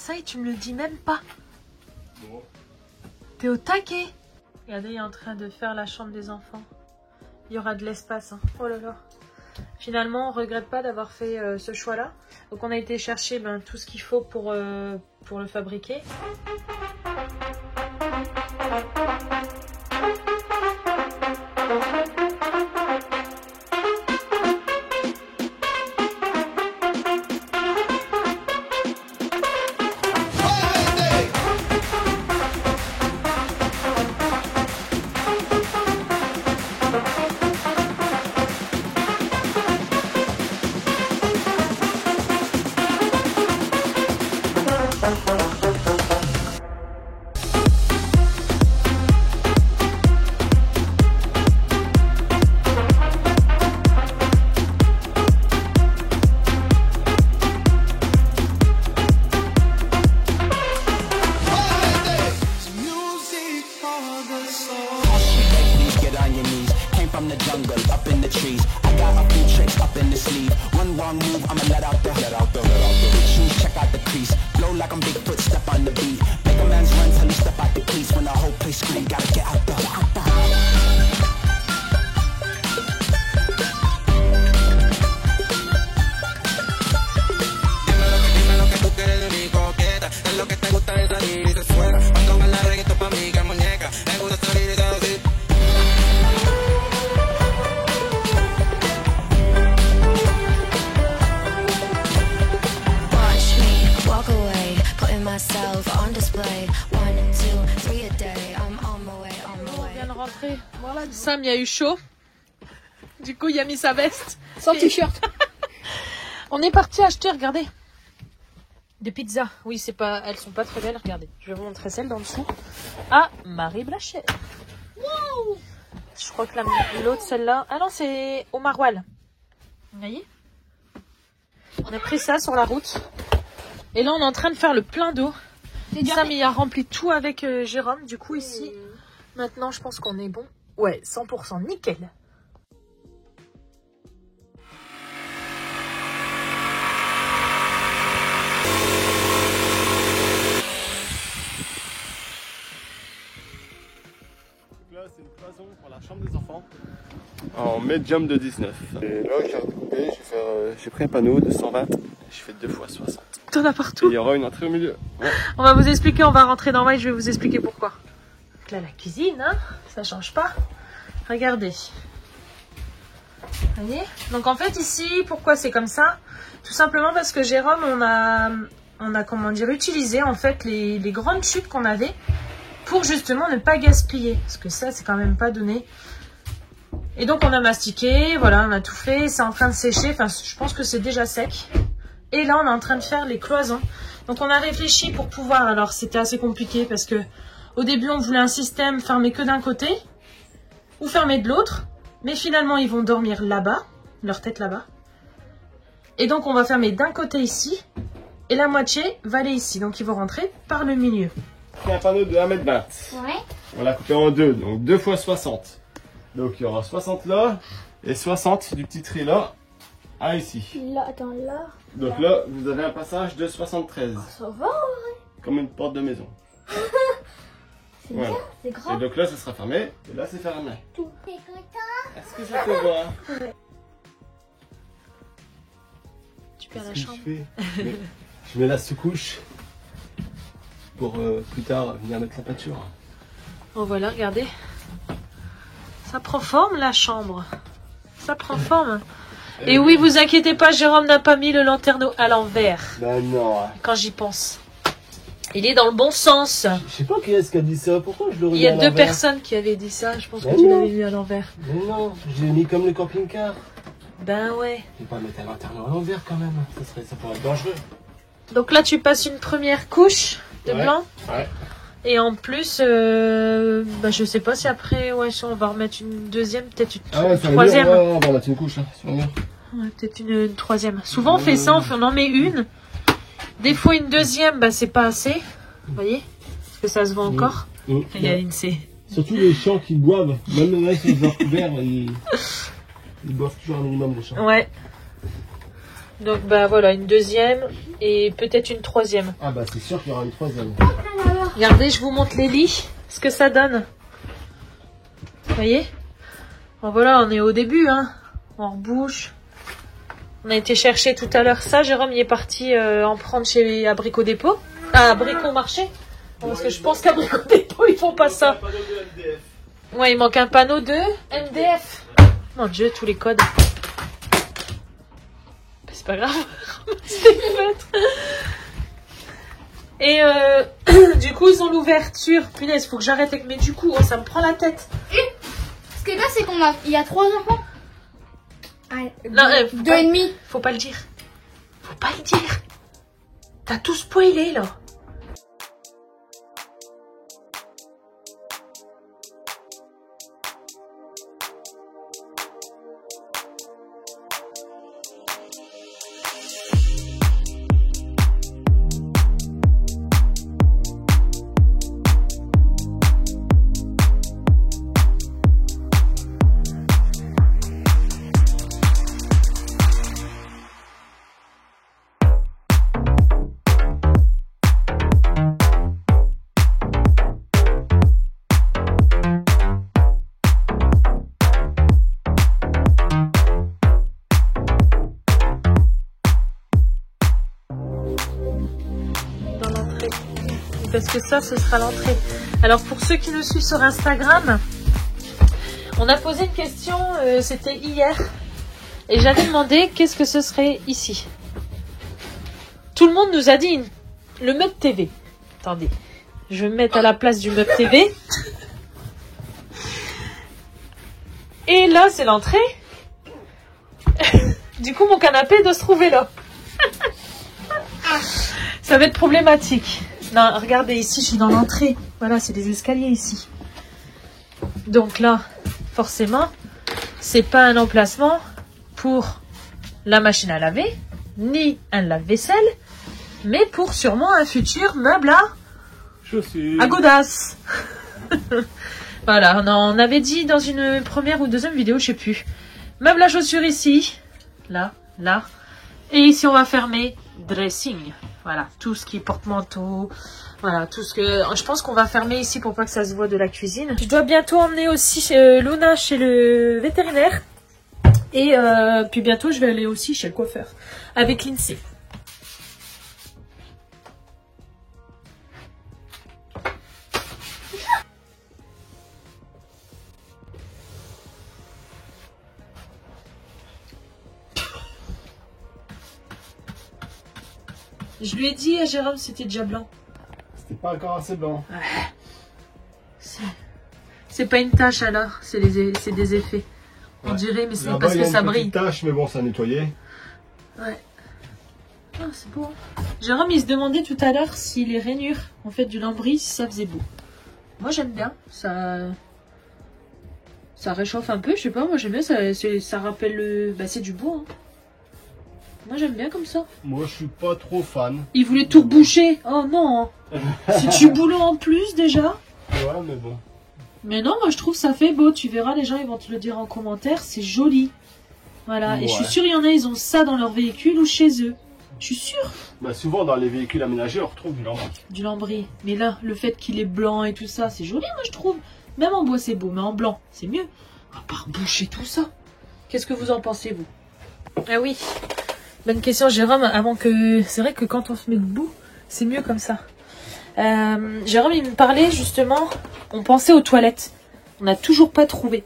ça et tu me le dis même pas. Bon. T'es au taquet. Regardez, il est en train de faire la chambre des enfants. Il y aura de l'espace. Hein. Oh là là. Finalement, on regrette pas d'avoir fait ce choix-là. Donc on a été chercher tout ce qu'il faut pour le fabriquer. Sam, il a eu chaud. Du coup, il a mis sa veste. Sans t-shirt. On est parti acheter, regardez. Des pizzas. Oui, c'est pas, elles sont pas très belles, regardez. Je vais vous montrer celle d'en dessous. Ah, Marie Blachet. Wow. Je crois que l'autre, celle-là. Ah non, c'est au maroilles. Vous voyez? On a pris ça sur la route. Et là, on est en train de faire le plein d'eau. Sam, il a rempli tout avec Jérôme. Du coup, ici, maintenant, je pense qu'on est bon. Ouais, 100%, nickel. Là, c'est une cloison pour la chambre des enfants en médium de 19. Et là, j'ai recoupé, j'ai pris un panneau de 120, je fais 2 x 60. T'en as partout. Et il y aura une entrée au milieu. Ouais. On va vous expliquer, on va rentrer dans le je vais vous expliquer pourquoi. Donc là, la cuisine, hein, ça change pas. Regardez. Vous voyez? Donc en fait ici, pourquoi c'est comme ça? Tout simplement parce que Jérôme, on a comment dire, utilisé en fait les grandes chutes qu'on avait pour justement ne pas gaspiller. Parce que ça, c'est quand même pas donné. Et donc on a mastiqué, voilà, on a tout fait, c'est en train de sécher. Enfin, je pense que c'est déjà sec. Et là, on est en train de faire les cloisons. Donc on a réfléchi pour pouvoir, alors c'était assez compliqué parce que au début, on voulait un système fermé que d'un côté ou fermé de l'autre. Mais finalement, ils vont dormir là-bas, leur tête là-bas. Et donc, on va fermer d'un côté ici et la moitié va aller ici. Donc, ils vont rentrer par le milieu. C'est un panneau de 1,20 m. Ouais. On l'a coupé en deux, donc 2 x 60. Donc, il y aura 60 là et 60 du petit tri là à ici. Là, attends, là. Donc là, vous avez un passage de 73. Ça va, ouais. Comme une porte de maison. C'est Voilà. bien, c'est grand. Et donc là, ça sera fermé. Et là, c'est fermé. Tout. T'es content? Est-ce que ça peut voir? Ouais. Tu perds la Qu'est-ce que chambre. je fais? Je mets la sous-couche pour plus tard venir mettre la peinture. Oh voilà, regardez. Ça prend forme la chambre. Ça prend forme. Et oui, vous inquiétez pas, Jérôme n'a pas mis le lanterneau à l'envers. Ben non. Quand j'y pense. Il est dans le bon sens. Je sais pas qui est-ce qui a dit ça. Pourquoi je le remets Il y a à deux l'envers? personnes qui avaient dit ça. Je pense que Ben tu non. l'avais vu à l'envers. Mais non, j'ai mis comme le camping-car. Ben ouais. Je vais pas mettre un lanterneau à l'envers quand même. Ça pourrait être dangereux. Donc là, tu passes une première couche de Ouais. blanc. Ouais. Et en plus, je sais pas si après, ouais, si on va remettre une deuxième, peut-être une Ah ouais, sur le troisième. mur, on va mettre une couche hein, sur le mur. Ouais, peut-être une troisième. Souvent, on fait ça, on en met une. Des fois, une deuxième, bah, c'est pas assez. Vous voyez? Parce que ça se voit encore. Il y a une C. Surtout les chiens qui boivent, même là, sur les couverts, ils boivent toujours un minimum de chiens. Ouais. Donc bah voilà, une deuxième et peut-être une troisième. Ah bah c'est sûr qu'il y aura une troisième. Regardez, je vous montre les lits, ce que ça donne. Vous voyez? Bon voilà, on est au début, hein. On rebouche. On a été chercher tout à l'heure ça. Jérôme, il est parti en prendre chez Abricot Dépôt. Ah, Abricot Marché. Parce que je pense qu'Abricot Dépôt, ils font pas ça. Ouais, il manque un panneau de MDF. Mon Dieu, tous les codes. C'est pas grave. Et du coup, ils ont l'ouverture. Punaise, faut que j'arrête avec mes du coup. Oh, ça me prend la tête. Ce qui est bien, c'est il y a 3 enfants. Non, deux et demi. Faut pas le dire. Faut pas le dire. T'as tout spoilé, là. Parce que ça, ce sera l'entrée. Alors, pour ceux qui nous suivent sur Instagram, on a posé une question, c'était hier, et j'avais demandé qu'est-ce que ce serait ici. Tout le monde nous a dit le meuble TV. Attendez, je vais me mettre à la place du meuble TV. Et là, c'est l'entrée. Du coup, mon canapé doit se trouver là. Ça va être problématique. Non, regardez, ici, je suis dans l'entrée. Voilà, c'est des escaliers ici. Donc là, forcément, c'est pas un emplacement pour la machine à laver, ni un lave-vaisselle, mais pour sûrement un futur meuble à godasses. Voilà, on avait dit dans une première ou deuxième vidéo, je sais plus. Meuble à chaussures ici, là, là. Et ici, on va fermer dressing. Voilà, tout ce qui est porte-manteau. Voilà, tout ce que... Je pense qu'on va fermer ici pour pas que ça se voit de la cuisine. Je dois bientôt emmener aussi Luna chez le vétérinaire. Et puis bientôt, je vais aller aussi chez le coiffeur. Avec l'INSEE. Je lui ai dit à Jérôme, c'était déjà blanc. C'était pas encore assez blanc. Ouais. C'est pas une tache alors, c'est des effets. On dirait, mais c'est parce que ça brille. Une tache, mais bon, ça a nettoyé. Ouais. Ah, c'est beau. Jérôme, il se demandait tout à l'heure si les rainures, en fait, du lambris, si ça faisait beau. Moi, j'aime bien. Ça réchauffe un peu, je sais pas, moi j'aime bien, ça rappelle le... Bah, c'est du bois, hein. Moi j'aime bien comme ça. Moi je suis pas trop fan. Il voulait tout reboucher. Oh non. C'est du boulot en plus déjà. Ouais mais bon. Mais non, moi je trouve ça fait beau. Tu verras, les gens ils vont te le dire en commentaire. C'est joli. Voilà. Ouais. Et je suis sûre il y en a, ils ont ça dans leur véhicule ou chez eux. Je suis sûre. Bah souvent dans les véhicules aménagés on retrouve du lambris. Du lambris. Mais là, le fait qu'il est blanc et tout ça, c'est joli moi je trouve. Même en bois c'est beau, mais en blanc c'est mieux. On va pas reboucher tout ça. Qu'est-ce que vous en pensez vous? Ah oui. Bonne question, Jérôme, avant que... C'est vrai que quand on se met debout, c'est mieux comme ça. Jérôme, il me parlait justement, on pensait aux toilettes. On n'a toujours pas trouvé.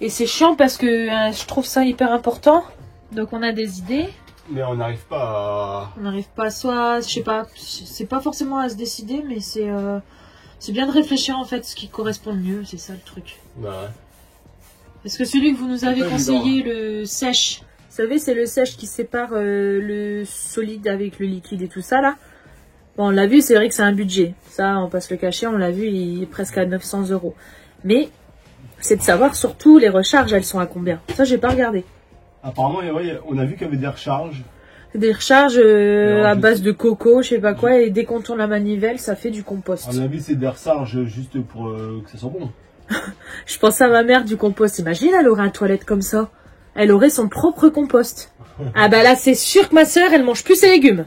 Et c'est chiant parce que je trouve ça hyper important. Donc on a des idées. Mais on n'arrive pas à... On n'arrive pas soit, je sais pas, c'est pas forcément à se décider, mais c'est bien de réfléchir en fait ce qui correspond le mieux, c'est ça le truc. Bah ouais. Parce que celui que vous nous avez conseillé, le sèche... Vous savez, c'est le sèche qui sépare le solide avec le liquide et tout ça, là. Bon, on l'a vu, c'est vrai que c'est un budget. Ça, on passe le cachet, on l'a vu, il est presque à 900 €. Mais, c'est de savoir surtout les recharges, elles sont à combien. Ça, j'ai pas regardé. Apparemment, on a vu qu'il y avait des recharges. Des recharges à base de coco, je sais pas quoi, et dès qu'on tourne la manivelle, ça fait du compost. À mon avis, c'est des recharges juste pour que ça soit bon. Je pense à ma mère du compost. Imagine, elle aurait une toilette comme ça. elle aurait son propre compost. Ah bah là, c'est sûr que ma sœur, elle mange plus ses légumes.